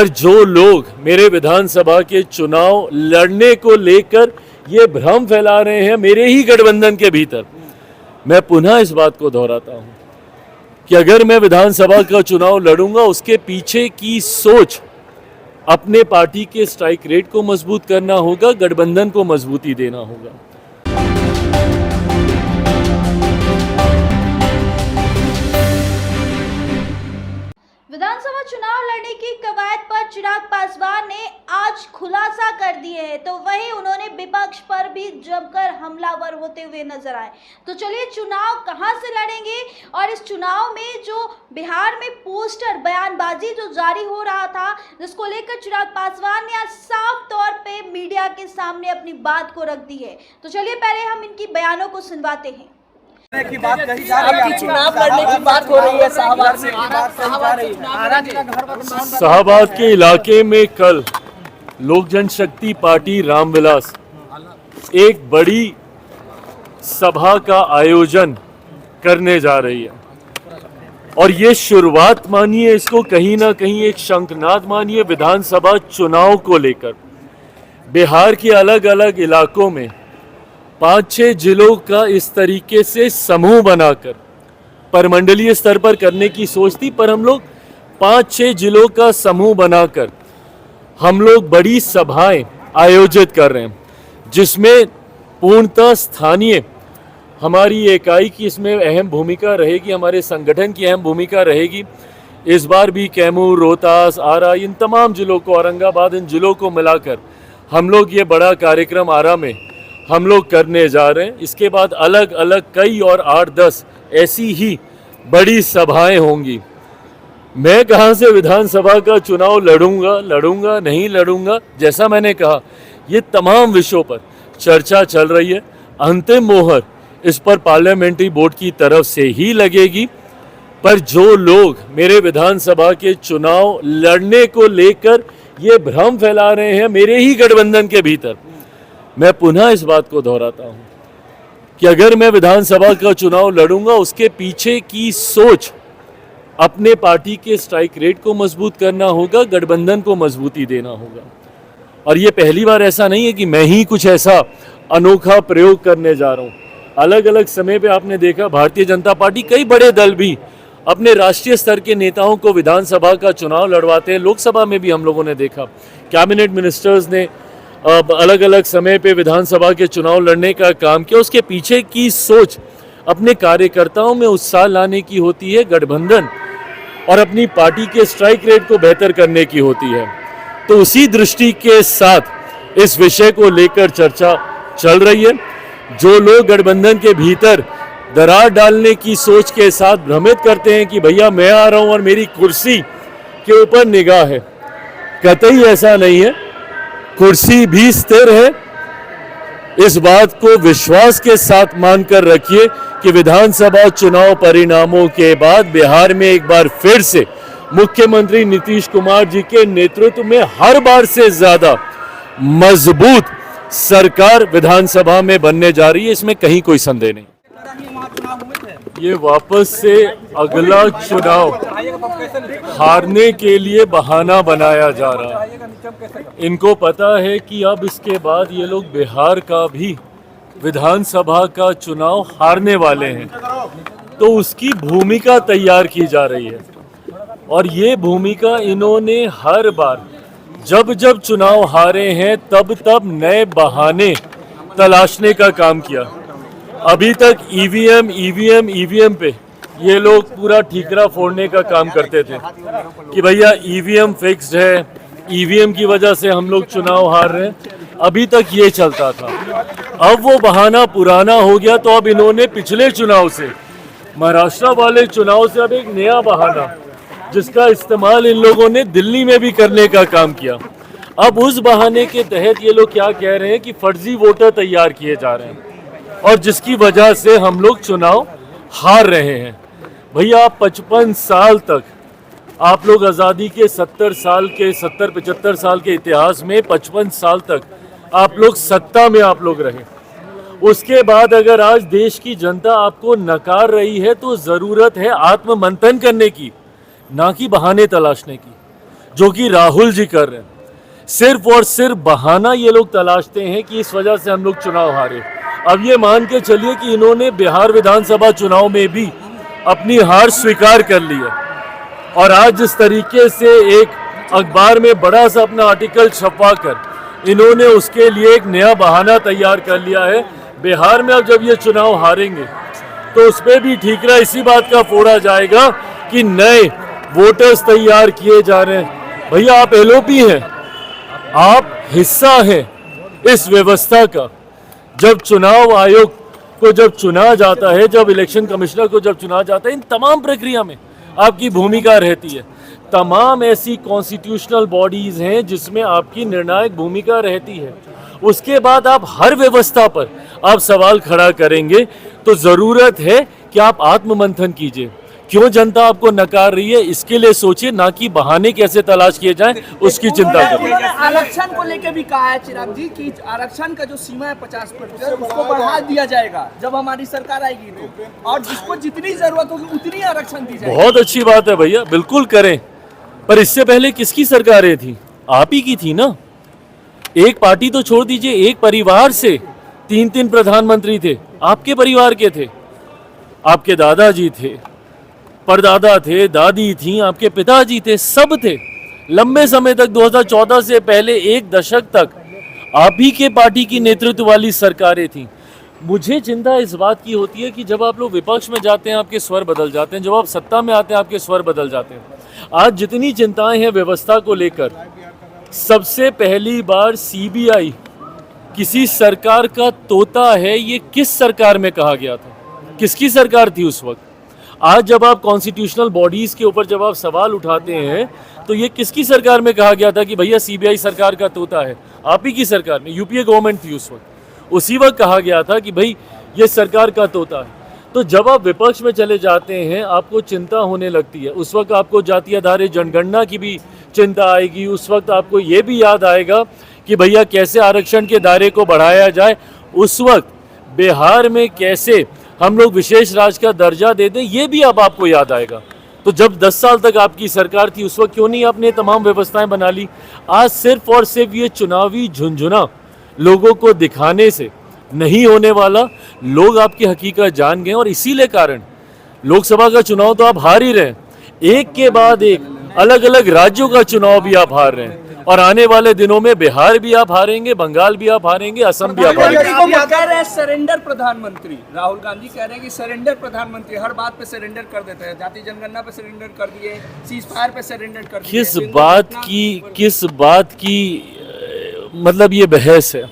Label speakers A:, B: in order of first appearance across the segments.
A: जो लोग मेरे विधानसभा के चुनाव लड़ने को लेकर ये भ्रम फैला रहे हैं मेरे ही गठबंधन के भीतर, मैं पुनः इस बात को दोहराता हूं कि अगर मैं विधानसभा का चुनाव लड़ूंगा उसके पीछे की सोच अपने पार्टी के स्ट्राइक रेट को मजबूत करना होगा, गठबंधन को मजबूती देना होगा।
B: विधानसभा चुनाव लड़ने की कवायद पर चिराग पासवान ने आज खुलासा कर दिए हैं, तो वही उन्होंने विपक्ष पर भी जमकर हमलावर होते हुए नजर आए। तो चलिए, चुनाव कहां से लड़ेंगे और इस चुनाव में जो बिहार में पोस्टर बयानबाजी जो जारी हो रहा था, जिसको लेकर चिराग पासवान ने आज साफ तौर पे मीडिया के सामने अपनी बात को रख दी है। तो चलिए पहले हम इनकी बयानों को सुनवाते हैं।
C: की बात कही जा रही है, चुनाव लड़ने की बात हो रही है
A: शाहबाद के इलाके में कल लोक जनशक्ति पार्टी रामविलास एक बड़ी सभा का आयोजन करने जा रही है और ये शुरुआत मानिए, इसको कहीं ना कहीं एक शंखनाद मानिए। विधानसभा चुनाव को लेकर बिहार के अलग अलग इलाकों में 5-6 जिलों का इस तरीके से समूह बनाकर परमंडलीय स्तर पर करने की सोच थी, पर हम लोग 5-6 जिलों का समूह बनाकर हम लोग बड़ी सभाएं आयोजित कर रहे हैं, जिसमें पूर्णतः स्थानीय हमारी इकाई की इसमें अहम भूमिका रहेगी, हमारे संगठन की अहम भूमिका रहेगी। इस बार भी कैमूर, रोहतास, आरा, इन तमाम जिलों को, औरंगाबाद, इन जिलों को मिलाकर हम लोग ये बड़ा कार्यक्रम आरा में हम लोग करने जा रहे हैं। इसके बाद अलग अलग कई और 8-10 ऐसी ही बड़ी सभाएं होंगी। मैं कहां से विधानसभा का चुनाव लड़ूंगा नहीं लड़ूंगा, जैसा मैंने कहा, ये तमाम विषयों पर चर्चा चल रही है। अंतिम मोहर इस पर पार्लियामेंट्री बोर्ड की तरफ से ही लगेगी। पर जो लोग मेरे विधानसभा के चुनाव लड़ने को लेकर ये भ्रम फैला रहे हैं मेरे ही गठबंधन के भीतर, मैं पुनः इस बात को दोहराता हूं कि अगर मैं विधानसभा का चुनाव लड़ूंगा उसके पीछे की सोच अपने पार्टी के स्ट्राइक रेट को मजबूत करना होगा, गठबंधन को मजबूती देना होगा। और ये पहली बार ऐसा नहीं है कि मैं ही कुछ ऐसा अनोखा प्रयोग करने जा रहा हूं। अलग अलग समय पे आपने देखा भारतीय जनता पार्टी, कई बड़े दल भी अपने राष्ट्रीय स्तर के नेताओं को विधानसभा का चुनाव लड़वाते हैं। लोकसभा में भी हम लोगों ने देखा, कैबिनेट मिनिस्टर्स ने अलग अलग समय पे विधानसभा के चुनाव लड़ने का काम किया। उसके पीछे की सोच अपने कार्यकर्ताओं में उत्साह लाने की होती है, गठबंधन और अपनी पार्टी के स्ट्राइक रेट को बेहतर करने की होती है। तो उसी दृष्टि के साथ इस विषय को लेकर चर्चा चल रही है। जो लोग गठबंधन के भीतर दरार डालने की सोच के साथ भ्रमित करते हैं कि भैया मैं आ रहा हूं और मेरी कुर्सी के ऊपर निगाह है, कतई ऐसा नहीं है। कुर्सी भी स्थिर है। इस बात को विश्वास के साथ मानकर रखिए कि विधानसभा चुनाव परिणामों के बाद बिहार में एक बार फिर से मुख्यमंत्री नीतीश कुमार जी के नेतृत्व में हर बार से ज्यादा मजबूत सरकार विधानसभा में बनने जा रही है, इसमें कहीं कोई संदेह नहीं। ये वापस से अगला चुनाव हारने के लिए बहाना बनाया जा रहा है। इनको पता है कि अब इसके बाद ये लोग बिहार का भी विधानसभा का चुनाव हारने वाले हैं, तो उसकी भूमिका तैयार की जा रही है। और ये भूमिका इन्होंने हर बार जब जब चुनाव हारे हैं तब तब नए बहाने तलाशने का काम किया। अभी तक ईवीएम पे ये लोग पूरा ठीकरा फोड़ने का काम करते थे कि भैया ईवीएम फिक्स्ड है, ईवीएम की वजह से हम लोग चुनाव हार रहे हैं। अभी तक ये चलता था। अब वो बहाना पुराना हो गया, तो अब इन्होंने पिछले चुनाव से, महाराष्ट्र वाले चुनाव से अब एक नया बहाना, जिसका इस्तेमाल इन लोगों ने दिल्ली में भी करने का काम किया। अब उस बहाने के तहत ये लोग क्या कह रहे हैं कि फर्जी वोटर तैयार किए जा रहे हैं और जिसकी वजह से हम लोग चुनाव हार रहे हैं। भैया 55 साल तक आप लोग आज़ादी के 70-75 साल के इतिहास में 55 साल तक आप लोग सत्ता में आप लोग रहे। उसके बाद अगर आज देश की जनता आपको नकार रही है तो ज़रूरत है आत्ममंथन करने की, ना कि बहाने तलाशने की। जो कि राहुल जी कर रहे हैं। सिर्फ और सिर्फ बहाना ये लोग तलाशते हैं कि इस वजह से हम लोग चुनाव हारे। अब ये मान के चलिए कि इन्होंने बिहार विधानसभा चुनाव में भी अपनी हार स्वीकार कर ली है, और आज जिस तरीके से एक अखबार में बड़ा सा अपना आर्टिकल छपवा कर इन्होंने उसके लिए एक नया बहाना तैयार कर लिया है। बिहार में अब जब ये चुनाव हारेंगे तो उस पर भी ठीकरा इसी बात का फोड़ा जाएगा कि नए वोटर्स तैयार किए जा रहे हैं। भैया आप एलओपी हैं, आप हिस्सा हैं इस व्यवस्था का। जब चुनाव आयोग को जब चुना जाता है, जब इलेक्शन कमिश्नर को जब चुना जाता है, इन तमाम प्रक्रिया में आपकी भूमिका रहती है। तमाम ऐसी कॉन्स्टिट्यूशनल बॉडीज हैं जिसमें आपकी निर्णायक भूमिका रहती है। उसके बाद आप हर व्यवस्था पर आप सवाल खड़ा करेंगे तो जरूरत है कि आप आत्ममंथन कीजिए। क्यों जनता आपको नकार रही है इसके लिए सोचिए, ना कि बहाने कैसे तलाश किए जाएं उसकी चिंता करें।
C: उन्होंने आरक्षण को लेकर भी कहा है चिराग जी कि आरक्षण का जो सीमा है 50% उसको बढ़ा दिया जाएगा जब हमारी सरकार आएगी तो, और जिसको जितनी जरूरत होगी उतनी आरक्षण दी जाएगी।
A: बहुत अच्छी बात है भैया, बिल्कुल करें। पर इससे पहले किसकी सरकारें थी? आप ही की थी ना। एक पार्टी तो छोड़ दीजिए, एक परिवार से 3-3 प्रधानमंत्री थे, आपके परिवार के थे। आपके दादाजी थे, परदादा थे, दादी थी, आपके पिताजी थे, सब थे। लंबे समय तक 2014 से पहले एक दशक तक आप ही के पार्टी की नेतृत्व वाली सरकारें थी। मुझे चिंता इस बात की होती है कि जब आप लोग विपक्ष में जाते हैं आपके स्वर बदल जाते हैं, जब आप सत्ता में आते हैं आपके स्वर बदल जाते हैं। आज जितनी चिंताएं हैं व्यवस्था को लेकर, सबसे पहली बार सीबीआई किसी सरकार का तोता है, ये किस सरकार में कहा गया था? किसकी सरकार थी उस वक्त? आज जब आप कॉन्स्टिट्यूशनल बॉडीज के ऊपर जब आप सवाल उठाते हैं तो ये किसकी सरकार में कहा गया था कि भैया सीबीआई सरकार का तोता है? आप ही की सरकार में, यूपीए गवर्नमेंट थी उस वक्त, उसी वक्त कहा गया था कि भाई ये सरकार का तोता है। तो जब आप विपक्ष में चले जाते हैं आपको चिंता होने लगती है। उस वक्त आपको जातीय आधारित जनगणना की भी चिंता आएगी, उस वक्त आपको ये भी याद आएगा कि भैया कैसे आरक्षण के दायरे को बढ़ाया जाए, उस वक्त बिहार में कैसे हम लोग विशेष राज्य का दर्जा दे दें, ये भी अब आपको याद आएगा। तो जब 10 साल तक आपकी सरकार थी उस वक्त क्यों नहीं आपने तमाम व्यवस्थाएं बना ली? आज सिर्फ और सिर्फ ये चुनावी झुंझुना लोगों को दिखाने से नहीं होने वाला। लोग आपकी हकीकत जान गए और इसीलिए कारण लोकसभा का चुनाव तो आप हार ही रहे हैं। एक के बाद एक अलग अलग राज्यों का चुनाव भी आप हार रहे हैं, और आने वाले दिनों में बिहार भी आप हारेंगे, बंगाल भी आप हारेंगे, असम भी आप हारेंगे।
C: कह रहे हैं सरेंडर प्रधानमंत्री, राहुल गांधी कह रहे हैं कि सरेंडर प्रधानमंत्री, हर बात पे सरेंडर कर देते हैं। जाति जनगणना पे सरेंडर कर दिए, सीज फायर पे सरेंडर कर दिए।
A: किस बात की मतलब ये बहस है?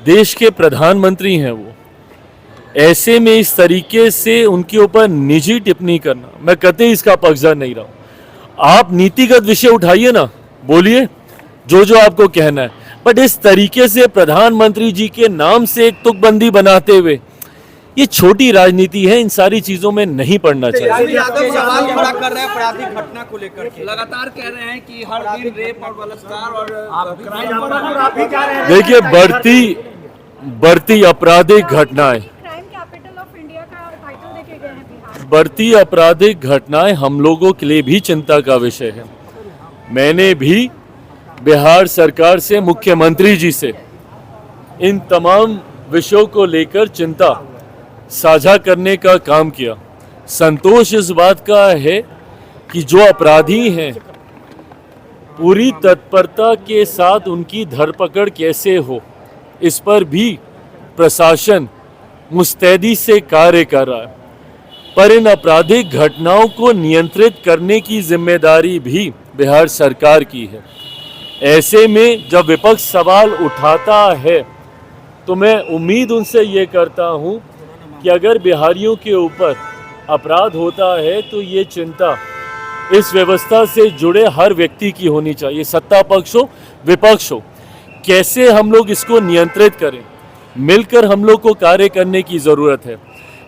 A: देश के प्रधानमंत्री हैं वो, ऐसे में इस तरीके से उनके ऊपर निजी टिप्पणी करना, मैं कतई इसका पक्षधर नहीं रहा हूं। आप नीतिगत विषय उठाइए ना, बोलिए जो आपको कहना है, बट इस तरीके से प्रधानमंत्री जी के नाम से एक तुकबंदी बनाते हुए, ये छोटी राजनीति है, इन सारी चीजों में नहीं पड़ना चाहिए।
C: सवाल खड़ा कर रहे हैं आपराधिक घटना को लेकर, लगातार कह रहे हैं कि हर दिन रेप और बलात्कार और क्राइम।
A: देखिए बढ़ती आपराधिक घटनाएं, बढ़ती आपराधिक घटनाएं हम लोगों के लिए भी चिंता का विषय है। मैंने भी बिहार सरकार से, मुख्यमंत्री जी से इन तमाम विषयों को लेकर चिंता साझा करने का काम किया। संतोष इस बात का है कि जो अपराधी हैं पूरी तत्परता के साथ उनकी धरपकड़ कैसे हो, इस पर भी प्रशासन मुस्तैदी से कार्य कर रहा है। पर इन आपराधिक घटनाओं को नियंत्रित करने की जिम्मेदारी भी बिहार सरकार की है। ऐसे में जब विपक्ष सवाल उठाता है तो मैं उम्मीद उनसे ये करता हूँ कि अगर बिहारियों के ऊपर अपराध होता है तो ये चिंता इस व्यवस्था से जुड़े हर व्यक्ति की होनी चाहिए, सत्ता पक्ष हो विपक्ष हो। कैसे हम लोग इसको नियंत्रित करें, मिलकर हम लोग को कार्य करने की ज़रूरत है।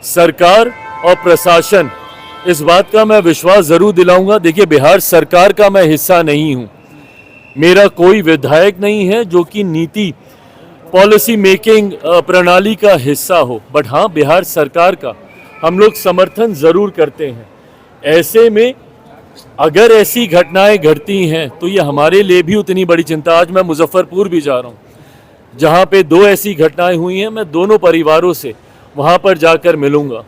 A: सरकार और प्रशासन, इस बात का मैं विश्वास ज़रूर दिलाऊंगा। देखिए, बिहार सरकार का मैं हिस्सा नहीं हूँ, मेरा कोई विधायक नहीं है जो कि नीति पॉलिसी मेकिंग प्रणाली का हिस्सा हो, बट हाँ बिहार सरकार का हम लोग समर्थन ज़रूर करते हैं। ऐसे में अगर ऐसी घटनाएं घटती हैं तो ये हमारे लिए भी उतनी बड़ी चिंता। आज मैं मुजफ्फरपुर भी जा रहा हूँ, जहाँ पे 2 ऐसी घटनाएं हुई हैं। मैं दोनों परिवारों से वहाँ पर जाकर मिलूंगा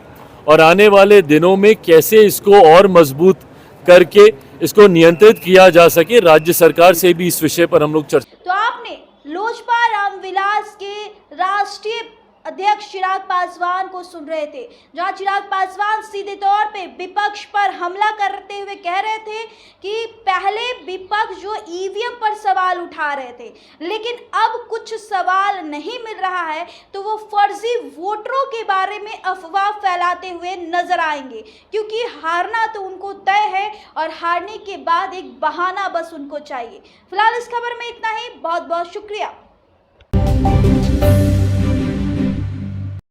A: और आने वाले दिनों में कैसे इसको और मजबूत करके इसको नियंत्रित किया जा सके, राज्य सरकार से भी इस विषय पर हम लोग चर्चा।
B: तो आपने लोजपा रामविलास के राष्ट्रीय अध्यक्ष चिराग पासवान को सुन रहे थे, जहां चिराग पासवान सीधे तौर पे विपक्ष पर हमला करते हुए कह रहे थे कि पहले विपक्ष जो ईवीएम पर सवाल उठा रहे थे, लेकिन अब कुछ सवाल नहीं मिल रहा है तो वो फर्जी वोटरों के बारे में अफवाह फैलाते हुए नजर आएंगे, क्योंकि हारना तो उनको तय है और हारने के बाद एक बहाना बस उनको चाहिए। फिलहाल इस खबर में इतना ही। बहुत बहुत शुक्रिया।